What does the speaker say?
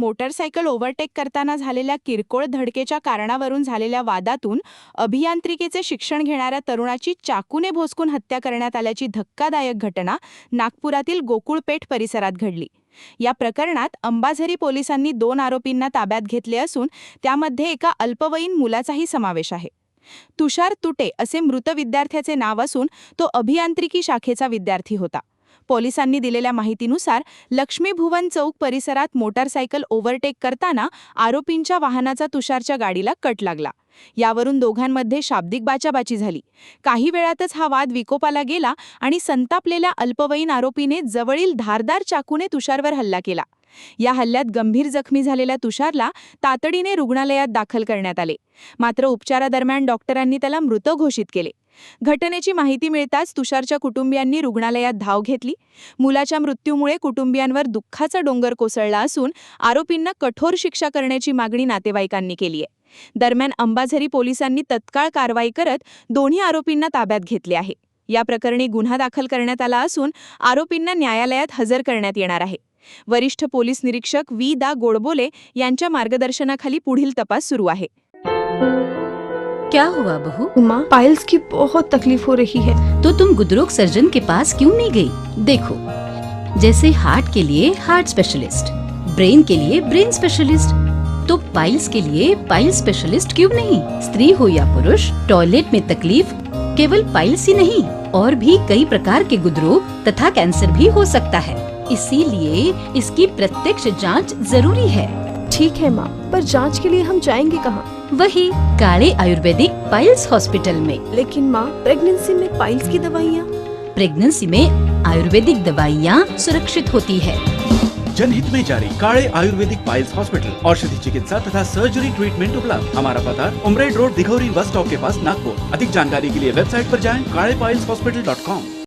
Motorcycle overtake करताना झालेल्या किरकोळ धडकेच्या कारणावरून झालेल्या वादातून अभियांत्रिकीचे शिक्षण घेणाऱ्या तरुणाची चाकूने भोसकून हत्या करण्यात आल्याची धक्कादायक घटना नागपुरातील गोकुळपेठ परिसरात घडली। या प्रकरणात अंबाझरी पोलिसांनी 2 आरोपींना ताब्यात घेतले असून त्यामध्ये एका अल्पवयीन मुलाचाही समावेश आहे। तुषार तुटे असे मृत विद्यार्थ्याचे नाव असून तो अभियांत्रिकी शाखेचा विद्यार्थी होता। पोलिसांनी दिलेल्या माहितीनुसार लक्ष्मी भुवन चौक परिसरात मोटारसायकल ओव्हरटेक करताना आरोपींच्या वाहनाचा तुषारच्या गाडीला कट लागला। यावरून दोघांमध्ये शाब्दिक बाचाबाची झाली। काही वेळातच हा वाद विकोपाला गेला आणि संतापलेल्या अल्पवयीन आरोपीने जवळील धारदार चाकूने तुषारवर हल्ला केला। या हल्ल्यात गंभीर जखमी झालेल्या तुषारला तातडीने रुग्णालयात दाखल करण्यात आले, मात्र उपचारादरम्यान डॉक्टरांनी त्याला मृत घोषित केले। घटनेची माहिती मिळताच तुषारच्या कुटुंबियांनी रुग्णालयात धाव घेतली। मुलाच्या मृत्यूमुळे कुटुंबियांवर दुःखाचा डोंगर कोसळला असून आरोपींना कठोर शिक्षा करण्याची मागणी नातेवाईकांनी केली आहे। दरम्यान अंबाझरी पोलिसांनी तत्काळ कारवाई करत दोन्ही आरोपींना ताब्यात घेतले आहे। या प्रकरणी गुन्हा दाखल करण्यात आला असून आरोपींना न्यायालयात हजर करण्यात येणार आहे। वरिष्ठ पोलीस निरीक्षक वी.दा. गोडबोले यांच्या मार्गदर्शनाखाली पुढील तपास सुरू आहे। क्या हुआ बहू? माँ, पाइल्स की बहुत तकलीफ हो रही है। तो तुम गुदरोग सर्जन के पास क्यों नहीं गई? देखो, जैसे हार्ट के लिए हार्ट स्पेशलिस्ट, ब्रेन के लिए ब्रेन स्पेशलिस्ट, तो पाइल्स के लिए पाइल स्पेशलिस्ट क्यों नहीं? स्त्री हो या पुरुष, टॉयलेट में तकलीफ केवल पाइल्स ही नहीं और भी कई प्रकार के गुदरोग तथा कैंसर भी हो सकता है। इसीलिए इसकी प्रत्यक्ष जांच जरूरी है। ठीक है माँ, पर जांच के लिए हम जाएंगे कहाँ? वही काले आयुर्वेदिक पाइल्स हॉस्पिटल में। लेकिन माँ, प्रेगनेंसी में पाइल्स की दवाइयाँ? प्रेगनेंसी में आयुर्वेदिक दवाइयाँ सुरक्षित होती है। जनहित में जारी काले आयुर्वेदिक पाइल्स हॉस्पिटल, औषधि चिकित्सा तथा सर्जरी ट्रीटमेंट उपलब्ध। हमारा पता उमरेड रोड, दिघौरी बस स्टॉप के पास, नागपुर। अधिक जानकारी के लिए वेबसाइट पर जाएं kalepileshhospital.com।